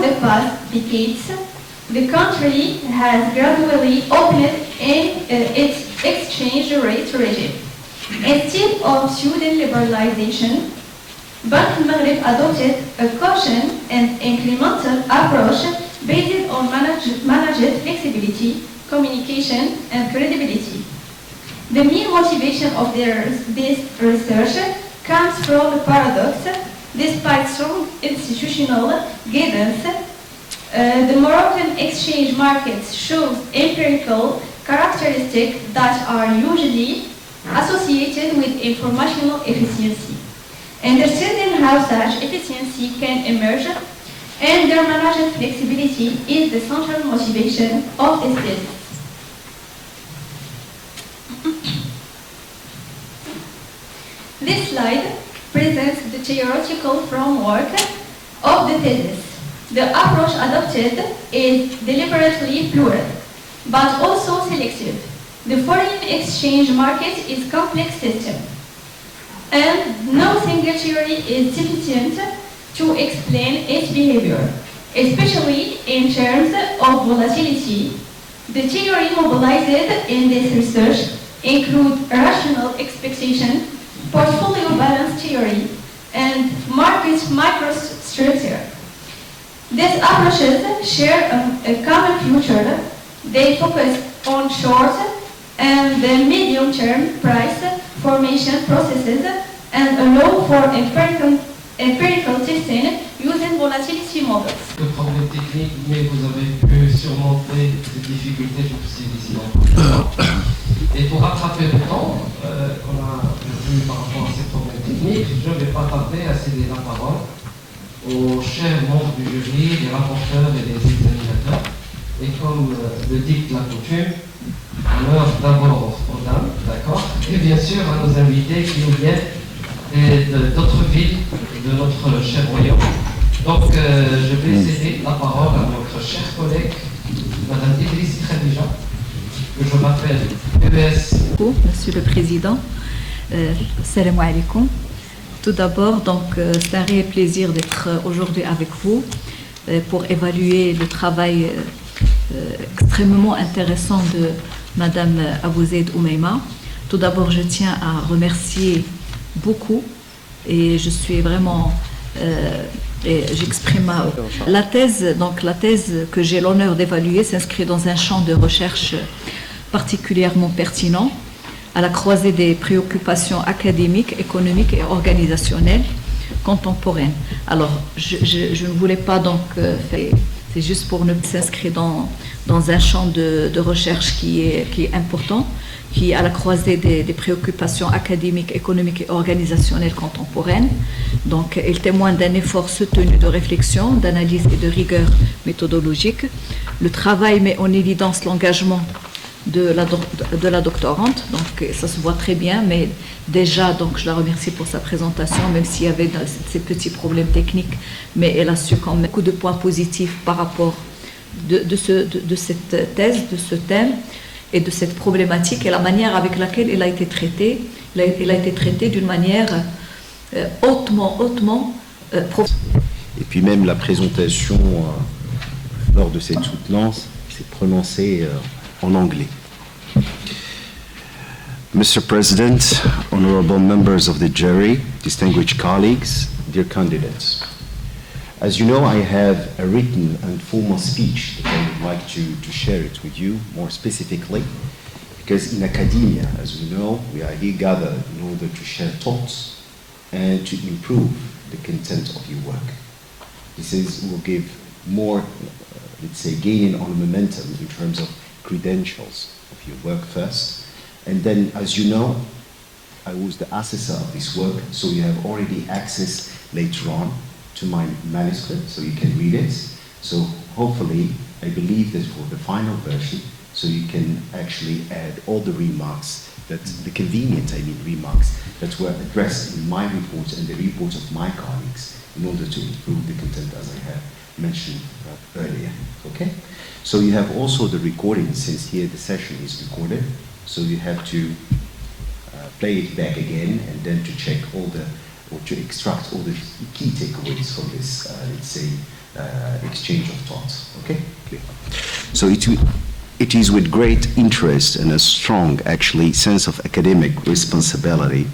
the past decades, the country has gradually opened in its exchange rate regime. Instead of pseudo liberalization, Bank al-Maghrib adopted a caution and incremental approach based on managed flexibility, communication, and credibility. The main motivation of this research comes from the paradox. Despite strong institutional guidance, the Moroccan exchange market shows empirical characteristics that are usually associated with informational efficiency. Understanding how such efficiency can emerge and their managed flexibility is the central motivation of this thesis. This slide presents the theoretical framework of the thesis. The approach adopted is deliberately plural, but also selective. The foreign exchange market is a complex system, and no single theory is sufficient to explain its behavior, especially in terms of volatility. The theory mobilized in this research include rational expectation, portfolio balance theory, and market microstructure. These approaches share a common feature. They focus on short and medium-term price formation processes and allow for empirical testing using volatility models. Le problème technique, mais vous avez pu surmonter ces difficultés jusqu'ici. Et pour rattraper le temps qu'on a vu par rapport à ces problèmes techniques, je ne vais pas tarder à céder la parole aux chers membres du jury, les rapporteurs et les examinateurs. Et comme le dicte la coutume, honneur d'abord aux dames, d'accord, et bien sûr à nos invités qui nous viennent d'autres villes de notre cher royaume. Donc je vais céder la parole à notre chère collègue, Madame Idriss Khadija, que je m'appelle EBS. Monsieur le Président, salam alaikum. Tout d'abord, c'est un réel plaisir d'être aujourd'hui avec vous pour évaluer le travail extrêmement intéressant de Madame Abouzeid Oumeyma. Tout d'abord, je tiens à remercier beaucoup et je suis vraiment j'exprime la thèse que j'ai l'honneur d'évaluer s'inscrit dans un champ de recherche particulièrement pertinent à la croisée des préoccupations académiques, économiques et organisationnelles contemporaines. Alors, je ne voulais pas c'est juste pour ne s'inscrire dans un champ de recherche qui est important, qui est à la croisée des préoccupations académiques, économiques et organisationnelles contemporaines. Donc, il témoigne d'un effort soutenu de réflexion, d'analyse et de rigueur méthodologique. Le travail met en évidence l'engagement de la doctorante, donc ça se voit très bien, mais déjà, je la remercie pour sa présentation, même s'il y avait ces petits problèmes techniques, mais elle a su quand même beaucoup de points positifs par rapport de cette thèse, de ce thème et de cette problématique et la manière avec laquelle elle a été traitée. Elle a été traitée d'une manière hautement et puis même la présentation lors de cette soutenance s'est prononcée en anglais. Mr. President, honorable members of the jury, distinguished colleagues, dear candidates. As you know, I have a written and formal speech that I would like to share it with you more specifically, because in academia, as we know, we are here gathered in order to share thoughts and to improve the content of your work. This will give more, let's say, gaining on momentum in terms of credentials of your work first. And then, as you know, I was the assessor of this work, so you have already access later on to my manuscript, so you can read it. So hopefully, I believe that for the final version, so you can actually add all the remarks, remarks that were addressed in my report and the report of my colleagues in order to improve the content as I have mentioned earlier, okay? So you have also the recording, since here the session is recorded, so you have to play it back again and then to check or to extract all the key takeaways from this, let's say, exchange of thoughts. Okay? Clear. So it is with great interest and a strong, actually, sense of academic responsibility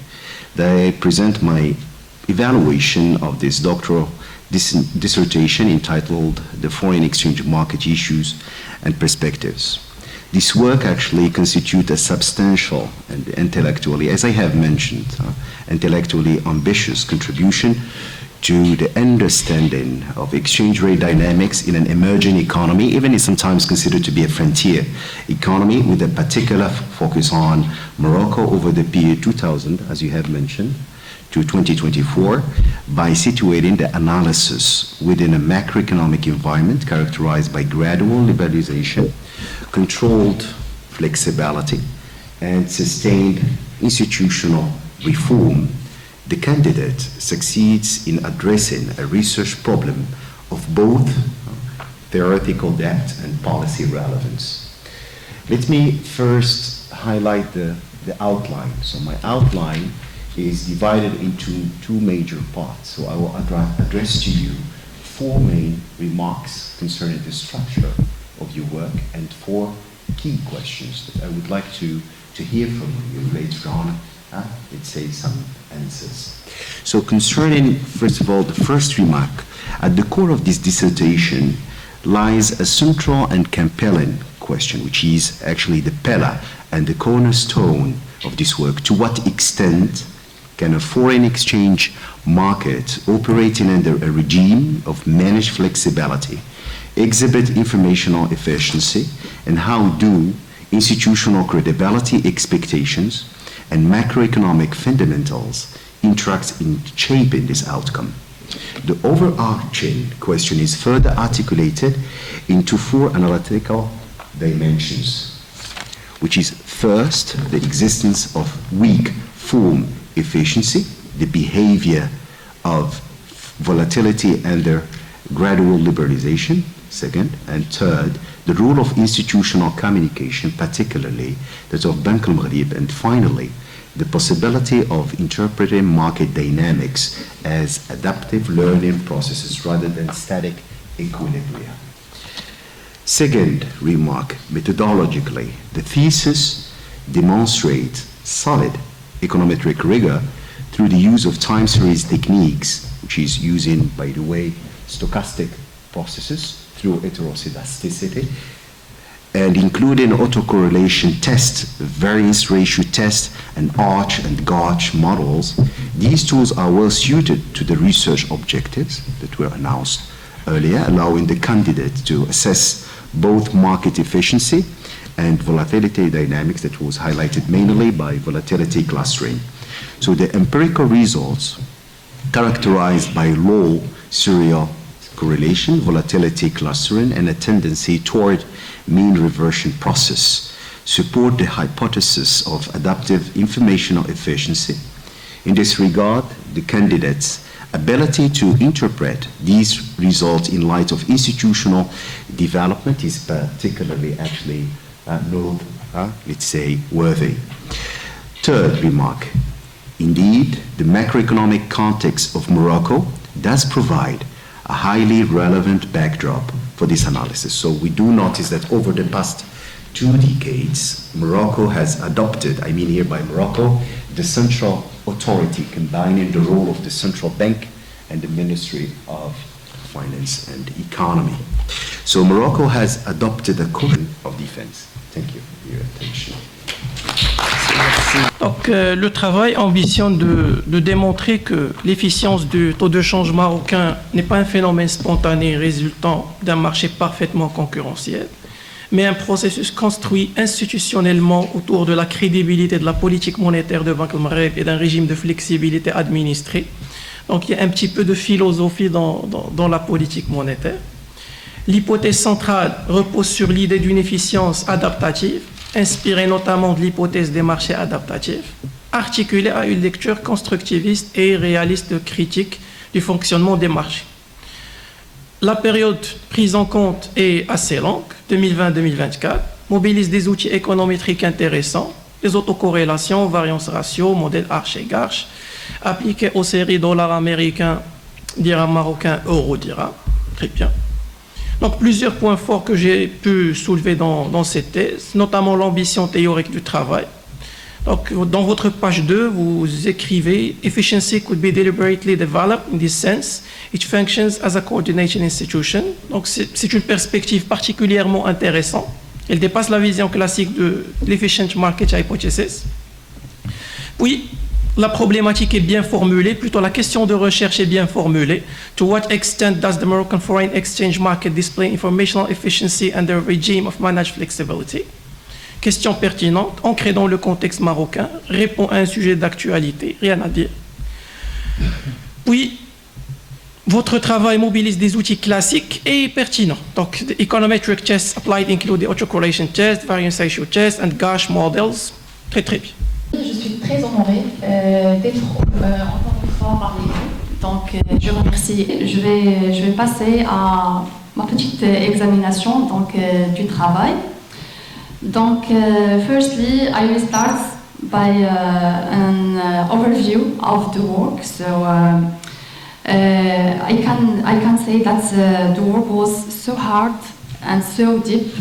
that I present my evaluation of this doctoral dissertation entitled The Foreign Exchange Market Issues and Perspectives. This work actually constitutes a substantial and intellectually, as I have mentioned, intellectually ambitious contribution to the understanding of exchange rate dynamics in an emerging economy, even is sometimes considered to be a frontier economy, with a particular focus on Morocco over the period 2000, as you have mentioned, to 2024, by situating the analysis within a macroeconomic environment characterized by gradual liberalization, controlled flexibility, and sustained institutional reform. The candidate succeeds in addressing a research problem of both theoretical depth and policy relevance. Let me first highlight the outline. So my outline is divided into two major parts. So I will address to you four main remarks concerning the structure of your work and four key questions that I would like to hear from you later on. Let's say some answers. So concerning, first of all, the first remark, at the core of this dissertation lies a central and compelling question, which is actually the pillar and the cornerstone of this work. To what extent can a foreign exchange market operating under a regime of managed flexibility exhibit informational efficiency, and how do institutional credibility expectations and macroeconomic fundamentals interact in shaping this outcome? The overarching question is further articulated into four analytical dimensions, which is first, the existence of weak form efficiency, the behavior of volatility under gradual liberalization, second, and third, the role of institutional communication, particularly that of Bank al-Maghrib, and finally, the possibility of interpreting market dynamics as adaptive learning processes rather than static equilibria. Second remark, methodologically, the thesis demonstrates solid econometric rigor through the use of time series techniques, which is using, by the way, stochastic processes through heteroscedasticity, and including autocorrelation tests, variance ratio tests, and arch and gauge models. These tools are well suited to the research objectives that were announced earlier, allowing the candidate to assess both market efficiency and volatility dynamics that was highlighted mainly by volatility clustering. So the empirical results characterized by low serial correlation, volatility clustering, and a tendency toward mean reversion process support the hypothesis of adaptive informational efficiency. In this regard, the candidate's ability to interpret these results in light of institutional development is particularly actually let's say, worthy. Third remark, indeed, the macroeconomic context of Morocco does provide a highly relevant backdrop for this analysis. So we do notice that over the past 2 decades, Morocco has adopted, I mean here by Morocco, the central authority combining the role of the central bank and the Ministry of Finance and Economy. So Morocco has adopted a course of defense. Thank you for your attention. Donc, le travail ambitionne de démontrer que l'efficience du taux de change marocain n'est pas un phénomène spontané résultant d'un marché parfaitement concurrentiel, mais un processus construit institutionnellement autour de la crédibilité de la politique monétaire de Banque al-Maghrib et d'un régime de flexibilité administré. Donc, il y a un petit peu de philosophie dans la politique monétaire. L'hypothèse centrale repose sur l'idée d'une efficience adaptative, inspirée notamment de l'hypothèse des marchés adaptatifs, articulée à une lecture constructiviste et réaliste critique du fonctionnement des marchés. La période prise en compte est assez longue, 2020-2024, mobilise des outils économétriques intéressants, les autocorrélations, variance ratio, modèle Arch et Garch, appliqués aux séries dollars américains, dirham marocain, euro, dirham. Très bien. Donc, plusieurs points forts que j'ai pu soulever dans cette thèse, notamment l'ambition théorique du travail. Donc, dans votre page 2, vous écrivez « Efficiency could be deliberately developed in this sense. It functions as a coordination institution ». Donc, c'est une perspective particulièrement intéressante. Elle dépasse la vision classique de l'efficient market hypothesis. Puis, la problématique est bien formulée, plutôt la question de recherche est bien formulée. To what extent does the Moroccan foreign exchange market display informational efficiency under a regime of managed flexibility? Question pertinente, ancrée dans le contexte marocain, répond à un sujet d'actualité, rien à dire. Puis, votre travail mobilise des outils classiques et pertinents. Donc, the econometric tests applied include the autocorrelation test, variance ratio test, and Gash models. Très, très bien. Je suis très honorée d'être encore une fois parmi vous. Donc, je remercie. Je vais passer à ma petite examination du travail. Donc, firstly, I will start by an overview of the work. So, I can say that the work was so hard and so deep,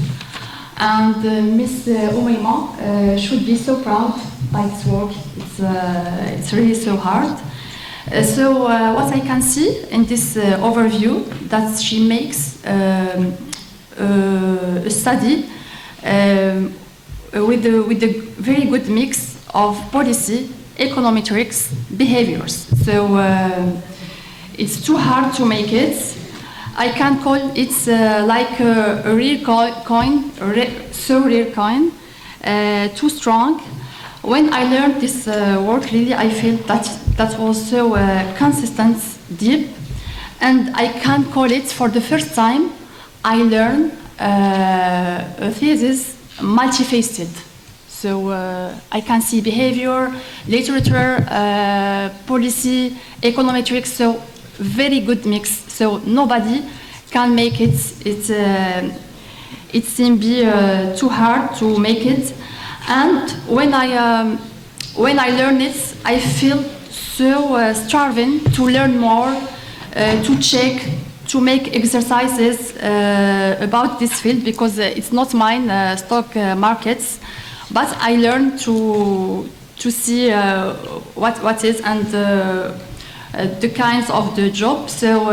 and Miss Umayma should be so proud by its work. It's really so hard. So, what I can see in this overview that she makes a study. With a very good mix of policy, econometrics, behaviors. So it's too hard to make it. I can call it like a rare coin, so rare coin, too strong. When I learned this work, really I felt that was so consistent, deep, and I can call it for the first time. I learned a thesis multifaceted. So I can see behavior, literature, policy, econometrics, so very good mix. So nobody can make it. It seems be too hard to make it. And when I learn it, I feel so starving to learn more, to check, to make exercises about this field, because it's not mine, stock markets, but I learn to see what is and the kinds of the job. So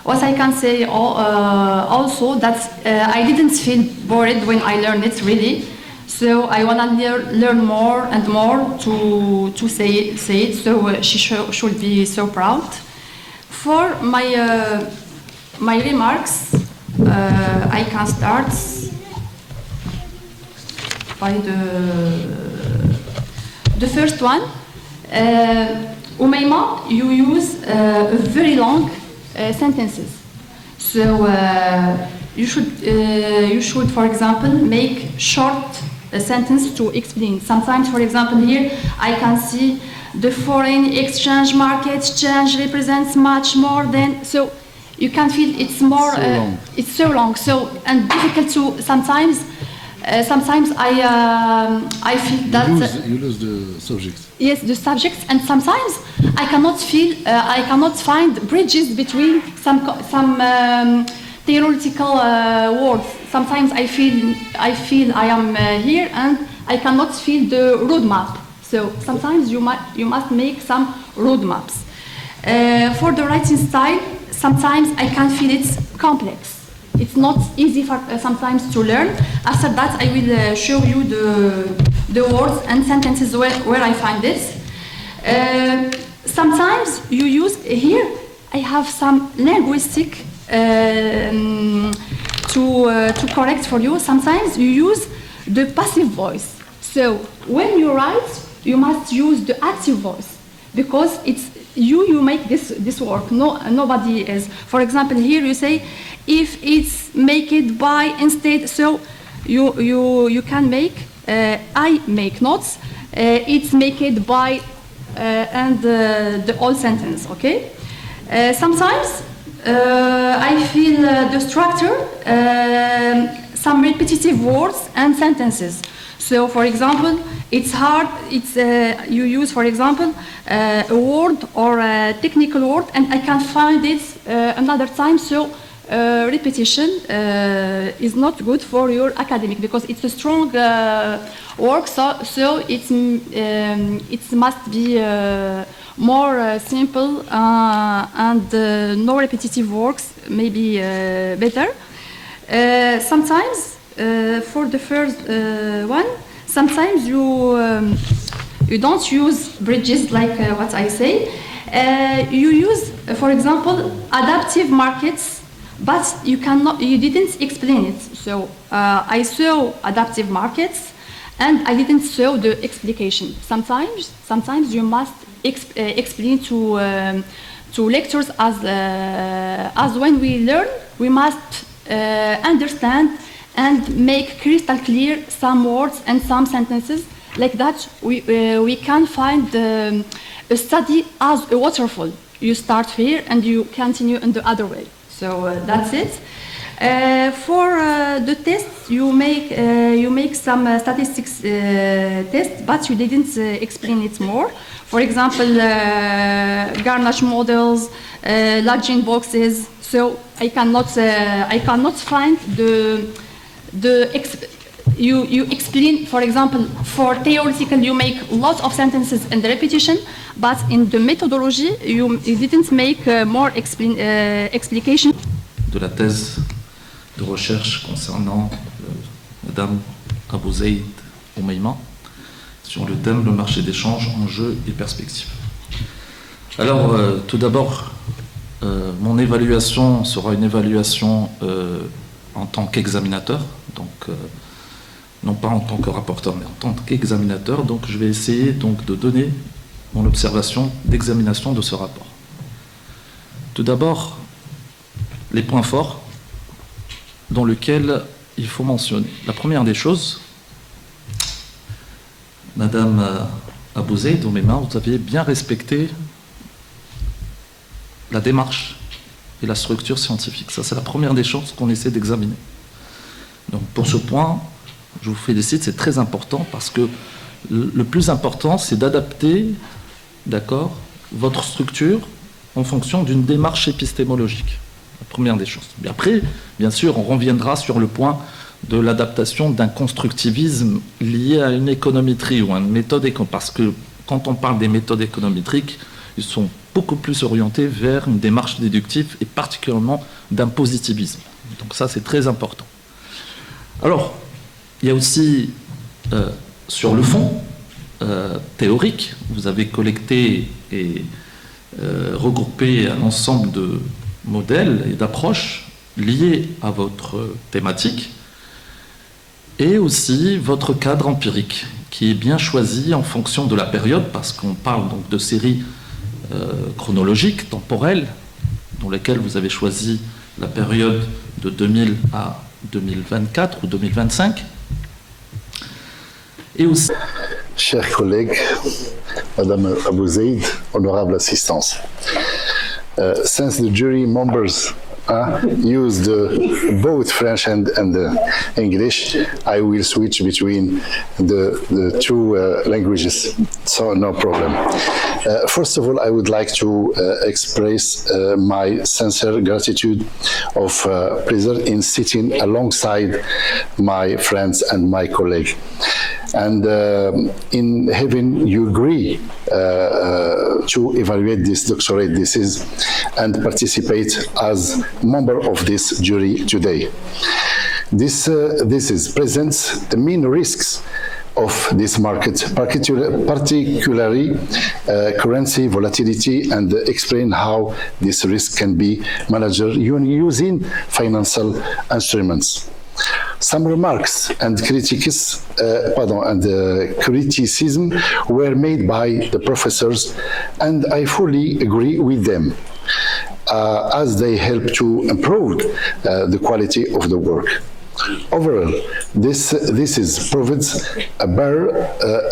what I can say also that I didn't feel bored when I learned it really. So I want to learn more and more to say it. So she should be so proud. For my remarks, I can start by the first one. Umayma, you use very long sentences. So you should, for example, make short sentence to explain. Sometimes, for example, here I can see the foreign exchange market change represents much more than, so you can feel it's more, it's so long, so and difficult to sometimes. Sometimes I feel that you lose the subject. Yes, the subjects, and sometimes I cannot find bridges between some theoretical words. Sometimes I feel I am here and I cannot feel the roadmap. So sometimes you must make some roadmaps. For the writing style, sometimes I can feel it's complex. It's not easy for sometimes to learn. After that, I will show you the words and sentences where I find this. Sometimes you use here. I have some linguistic to correct for you. Sometimes you use the passive voice. So when you write, you must use the active voice because it's you make this work. Nobody else. For example, here you say, if it's make it by instead. So you can make. I make notes. It's make it by and the whole sentence. Okay. Sometimes I feel the structure, some repetitive words and sentences. So, for example, it's hard. You use, for example, a word or a technical word, and I can't find it another time. So, repetition is not good for your academic because it's a strong work. So it must be more simple and no repetitive works. Maybe better. Sometimes. For the first one, sometimes you don't use bridges like what I say. You use, for example, adaptive markets, but you didn't explain it. So I saw adaptive markets, and I didn't show the explication. Sometimes you must explain to lectures as when we learn, we must understand and make crystal clear some words and some sentences. Like that, we can find a study as a waterfall. You start here and you continue in the other way. So that's it. For the test, you make some statistics test, but you didn't explain it more. For example, Garnash models, Lagrange boxes. So I cannot find you explain, for example, for theoretical you make lots of sentences and repetition, but in the methodology you didn't make more explication. De la thèse de recherche concernant Madame Abouzeid Ameimة sur le thème le marché d'échange, enjeux et perspectives. Alors tout d'abord, mon évaluation sera une évaluation en tant qu'examinateur, donc non pas en tant que rapporteur, mais en tant qu'examinateur. Donc je vais essayer donc de donner mon observation d'examination de ce rapport. Tout d'abord, les points forts dans lesquels il faut mentionner. La première des choses, Madame Abouzeid Ameimة, vous avez bien respecté la démarche et la structure scientifique. Ça, c'est la première des choses qu'on essaie d'examiner. Donc, pour ce point, je vous félicite, c'est très important parce que le plus important, c'est d'adapter, d'accord, votre structure en fonction d'une démarche épistémologique. La première des choses. Mais après, bien sûr, on reviendra sur le point de l'adaptation d'un constructivisme lié à une économétrie ou à une méthode économétrique. Parce que quand on parle des méthodes économétriques, ils sont beaucoup plus orientés vers une démarche déductive et particulièrement d'un positivisme. Donc ça, c'est très important. Alors, il y a aussi, sur le fond théorique, vous avez collecté et regroupé un ensemble de modèles et d'approches liés à votre thématique et aussi votre cadre empirique qui est bien choisi en fonction de la période, parce qu'on parle donc de séries chronologiques, temporelles, dans lesquelles vous avez choisi la période de 2000 à 2024 ou 2025. Et aussi... Chers collègues, Madame Abouzeid, honorable assistance, since the jury members use both French and English, I will switch between the two languages, so no problem. First of all, I would like to express my sincere gratitude of pleasure in sitting alongside my friends and my colleagues. And in having you agree to evaluate this doctorate thesis and participate as member of this jury today. This presents the main risks of this market, particularly currency volatility, and explain how this risk can be managed using financial instruments. Some remarks and criticism were made by the professors, and I fully agree with them, as they help to improve the quality of the work. Overall, this provides a better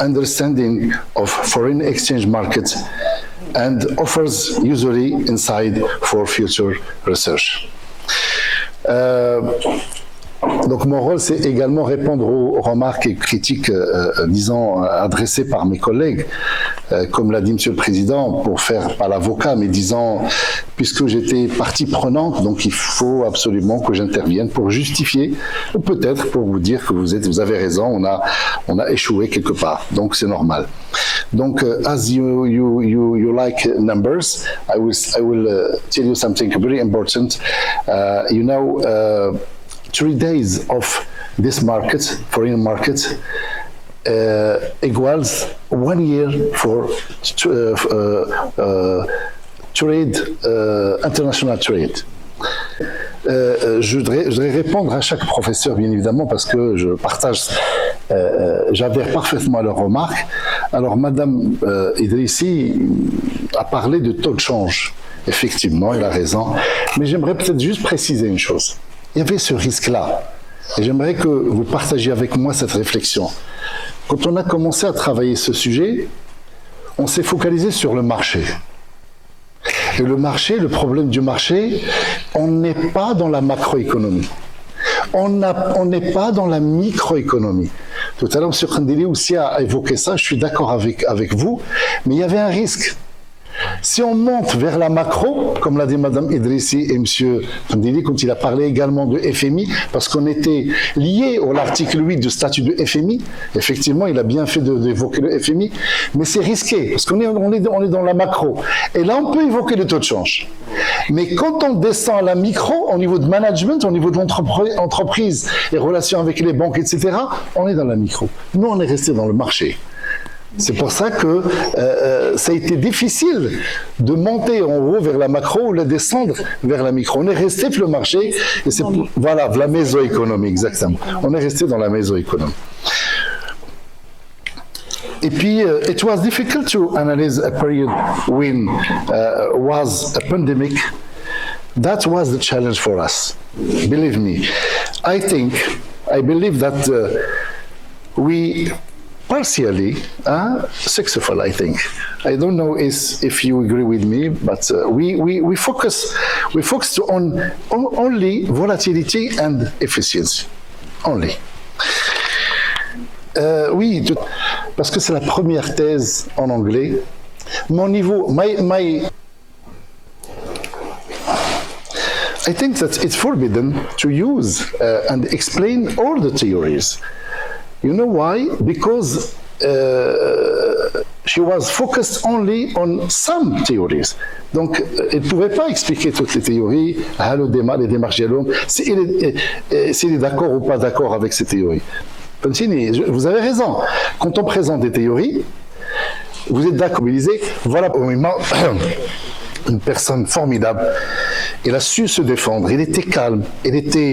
understanding of foreign exchange markets and offers usually insight for future research. Donc mon rôle, c'est également répondre aux remarques et critiques, disons, adressées par mes collègues, comme l'a dit Monsieur le Président, pour faire pas l'avocat, mais disons, puisque j'étais partie prenante, donc il faut absolument que j'intervienne pour justifier, ou peut-être pour vous dire que vous avez raison, on a échoué quelque part, donc c'est normal. Donc, as you like numbers, I will tell you something very important. You know, 3 days of this market, foreign market, equals 1 year for trade, international trade. Je voudrais répondre à chaque professeur, bien évidemment, parce que je partage, j'adhère parfaitement à leurs remarques. Alors, Madame Idrissi a parlé de taux de change. Effectivement, elle a raison. Mais j'aimerais peut-être juste préciser une chose. Il y avait ce risque-là. Et j'aimerais que vous partagiez avec moi cette réflexion. Quand on a commencé à travailler ce sujet, on s'est focalisé sur le marché. Et le marché, le problème du marché, on n'est pas dans la macroéconomie. On n'est pas dans la microéconomie. Tout à l'heure, M. Khandili aussi a évoqué ça, je suis d'accord avec vous, mais il y avait un risque. Si on monte vers la macro, comme l'a dit Mme Idrissi et M. Khandili, quand il a parlé également de FMI, parce qu'on était lié à l'article 8 du statut de FMI, effectivement, il a bien fait d'évoquer le FMI, mais c'est risqué, parce qu'on est dans la macro. Et là, on peut évoquer le taux de change. Mais quand on descend à la micro, au niveau de management, au niveau de l'entreprise, les relations avec les banques, etc., on est dans la micro. Nous, on est resté dans le marché. C'est pour ça que ça a été difficile de monter en haut vers la macro ou de descendre vers la micro. On est resté sur le marché, et c'est voilà, la mésoéconomie, exactement. On est resté dans la mésoéconomie. Et puis, it was difficult to analyze a period when was a pandemic. That was the challenge for us. Believe me. I believe that we partially successful, I think. I don't know if you agree with me, but we focus on only volatility and efficiency. Only. Oui, parce que c'est la première thèse en anglais. Mon niveau, I think that it's forbidden to use and explain all the theories. You know why? Because she was focused only on some theories. Donc, elle ne pouvait pas expliquer toutes les théories, les démarches dialogue, s'il est d'accord ou pas d'accord avec ces théories. Continue, vous avez raison. Quand on présente des théories, vous êtes d'accord, mobilisé. Voilà, une personne formidable. Il a su se défendre, il était calme, il était